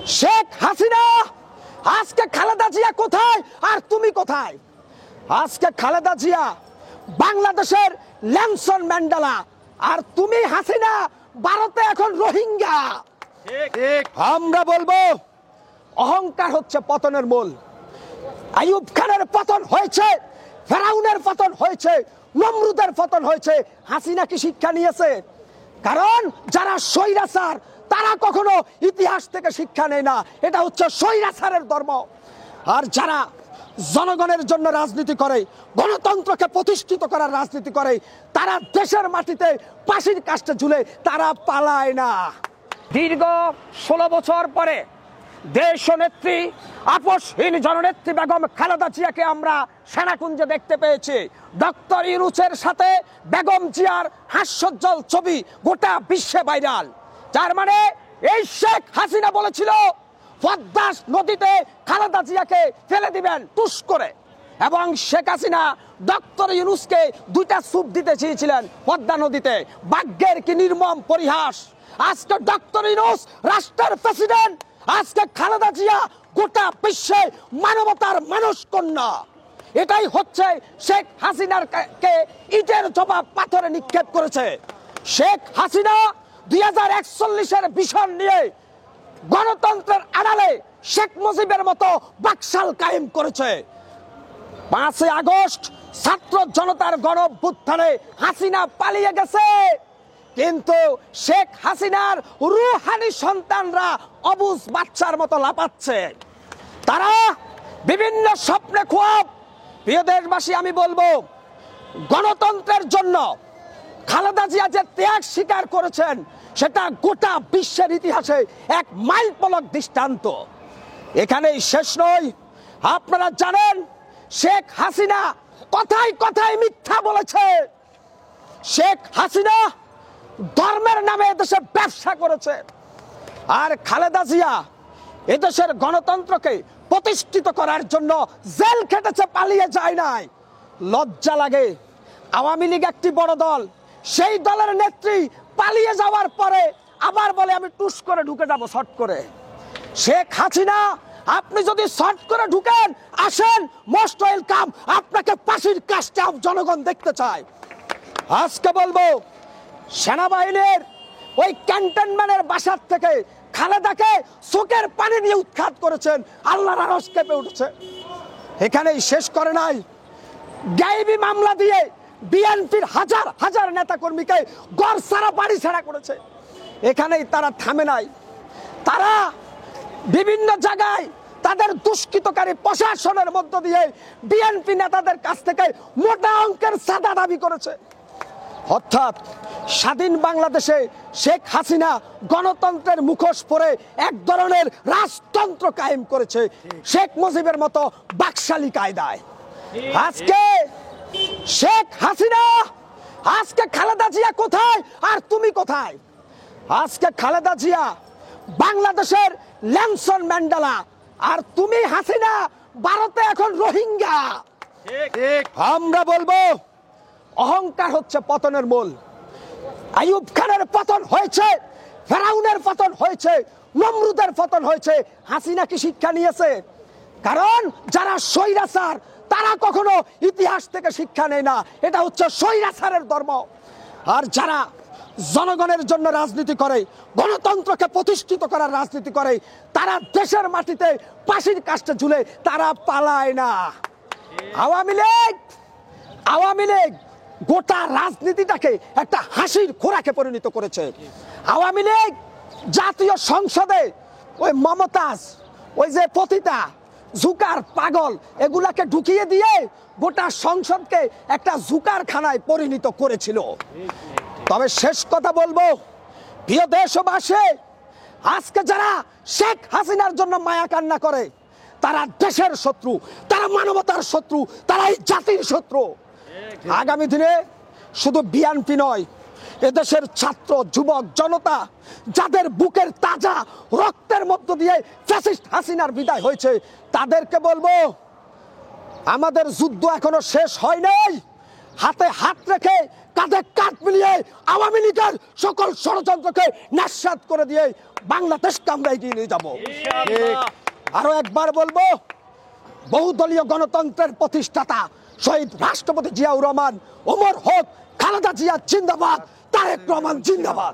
শেখ হাসিনা, আজকে খালেদা জিয়া কোথায় আর তুমি কোথায়? আজকে খালেদা জিয়া বাংলাদেশের নেলসন ম্যান্ডেলা, আর তুমি হাসিনা ভারতে এখন রোহিঙ্গা। আমরা বলবো অহংকার হচ্ছে পতনের মূল। আইয়ুব খানের পতন হয়েছে, ফেরাউনের পতন হয়েছে, নমরুদের পতন হয়েছে। হাসিনা কি শিক্ষা নিয়েছে? কারণ যারা স্বৈরাচার তারা কখনো ইতিহাস থেকে শিক্ষা নেয় না, এটা হচ্ছে স্বৈরাচারের ধর্ম। আর যারা জনগণের জন্য রাজনীতি করে, গণতন্ত্রকে প্রতিষ্ঠিত করার রাজনীতি করে, তারা দেশের মাটিতে ফাঁসির কাস্টে ঝুলে তারা পালায় না। দীর্ঘ 16 বছর পরে দেশ নেত্রী, আপসহীন জননেত্রী বেগম খালেদা জিয়াকে আমরা সেনাকুঞ্জে দেখতে পেয়েছি। ডক্টর ইউনূসের সাথে বেগম জিয়ার হাস্যোজ্জ্বল ছবি গোটা বিশ্বে ভাইরাল। যার মানে এই শেখ হাসিনা বলেছিল পদ্মা নদীতে খালেদা জিয়াকে ফেলে দিবেন টুস করে, এবং শেখ হাসিনা ডক্টর ইউনূসকে 2টা সুপ দিতে চেয়েছিলেন পদ্মা নদীতে। ভাগ্যের কি নির্মম পরিহাস! আজকে ডক্টর ইউনূস রাষ্ট্রের প্রেসিডেন্ট, আজকে খালেদা জিয়া গোটা বিশ্বে মানবতার মানুষ কন্যা। এটাই হচ্ছে শেখ হাসিনার কে ইটের জবাব পাথরে নিক্ষেপ করেছে। শেখ হাসিনা 2041-এর ভিশন নিয়ে গণতন্ত্রের আড়ালে শেখ মুজিবের মতো বাকশাল কায়েম করেছে। 5 আগস্ট ছাত্র জনতার গণ অভ্যুত্থানে হাসিনা পালিয়ে গেছে, কিন্তু শেখ হাসিনার রুহানি সন্তানরা অবুঝ বাচ্চার মতো লাপাচ্ছে। তারা বিভিন্ন স্বপ্নে খোয়াব। প্রিয় দেশবাসী, আমি বলবো গণতন্ত্রের জন্য খালেদা জিয়া যে ত্যাগ স্বীকার করেছেন সেটা গোটা বিশ্বের ইতিহাসে এক মাইল ফলক দৃষ্টান্ত। এখানেই শেষ নয়। আপনারা জানেন শেখ হাসিনা কথায় কথায় মিথ্যা বলেছে। শেখ হাসিনা ধর্মের নামে এদেশে ব্যবসা করেছে, আর খালেদা জিয়া এদেশের গণতন্ত্রকে প্রতিষ্ঠিত করার জন্য জেল খেটেছে, পালিয়ে যায় নাই। লজ্জা লাগে। আওয়ামী লীগ একটি বড় দল, সেই দলের নেত্রী পালিয়ে যাওয়ার পরে আবার বলে আমি টুস করে ঢুকে যাব শর্ট করে। শেখ হাসিনা, আপনি যদি শর্ট করে ঢুকেন আসেন, মোস্ট ওয়েলকাম। আপনাকে ফাঁসির কাস্টে জনগণ দেখতে চায়। আজকে বলবো সেনাবাহিনীর ওই ক্যান্টনমেন্টের বাসার থেকে খালেদাকে চোখের পানি দিয়ে উৎখাত করেছেন। আল্লাহর আরশ কেঁপে উঠেছে। এখানেই শেষ করে নাই। গায়েবী মামলা দিয়ে বিএনপির হাজার হাজার নেতা কর্মীকে ঘর ছাড়া বাড়ি ছাড়া করেছে। এখানেই তারা থামে নাই। তারা বিভিন্ন জায়গায় তাদের দুষ্কৃতকারী প্রশাসনের মধ্য দিয়ে বিএনপি নেতাদের কাছ থেকে মোটা অঙ্কের চাঁদা দাবি করেছে। অর্থাৎ স্বাধীন বাংলাদেশে শেখ হাসিনা গণতন্ত্রের মুখোশ পরে এক ধরনের রাজতন্ত্র কায়েম করেছে, শেখ মুজিবের মতো বাকশালী কায়দায়। আজকে শেখ হাসিনা, আজকে খালেদা জিয়া কোথায় আর তুমি কোথায়? আজকে খালেদা জিয়া বাংলাদেশের নেলসন ম্যান্ডেলা, আর তুমি হাসিনা ভারতে এখন রোহিঙ্গা। আমরা বলবো অহংকার হচ্ছে পতনের মূল। আইয়ুব খানের পতন হয়েছে, ফেরাউনের পতন হয়েছে, নমরুদের পতন হয়েছে। হাসিনা কি শিক্ষা নিয়েছে? কারণ যারা স্বৈরাচার তারা কখনো ইতিহাস থেকে শিক্ষা নেয় না, এটা হচ্ছে স্বৈরাচারের ধর্ম। আর যারা জনগণের জন্য রাজনীতি করে, গণতন্ত্রকে প্রতিষ্ঠিত করার রাজনীতি করে, তারা দেশের মাটিতে ফাঁসির কাস্টে ঝুলে তারা পালায় না। আওয়ামী লীগ গোটা রাজনীতিটাকে একটা হাসির খোরাকে পরিণত করেছে। আওয়ামী লীগ জাতীয় সংসদে ওই মমতাজ, ওই যে পতিতা, জুকার পাগল, এগুলাকে ঢুকিয়ে দিয়ে গোটা সংসদকে একটা জুকার খানায় পরিণত করেছিল। তবে শেষ কথা বলবো, প্রিয় দেশবাসী, আজকে যারা শেখ হাসিনার জন্য মায়া কান্না করে তারা দেশের শত্রু, তারা মানবতার শত্রু, তারা এই জাতির শত্রু। আগামী দিনে শুধু বিএনপি নয়, এদেশের ছাত্র যুবক জনতা যাদের বুকের তাজা রক্তের মধ্য দিয়ে ফ্যাসিস্ট হাসিনার বিদায় হয়েছে, তাদেরকে বলবো আমাদের যুদ্ধ এখনো শেষ হয় নাই। হাতে হাত রেখে কাঁধে কাঁধ মিলিয়ে আওয়ামী লীগের সকল ষড়যন্ত্রকে নাশাত করে দিয়ে বাংলাদেশকে আমরা এগিয়ে নিয়ে যাবো। আরো একবার বলবো, বহুদলীয় গণতন্ত্রের প্রতিষ্ঠাতা শহীদ রাষ্ট্রপতি জিয়াউর রহমান অমর হোক, খালেদা জিয়া জিন্দাবাদ, তারেক রহমান জিন্দাবাদ।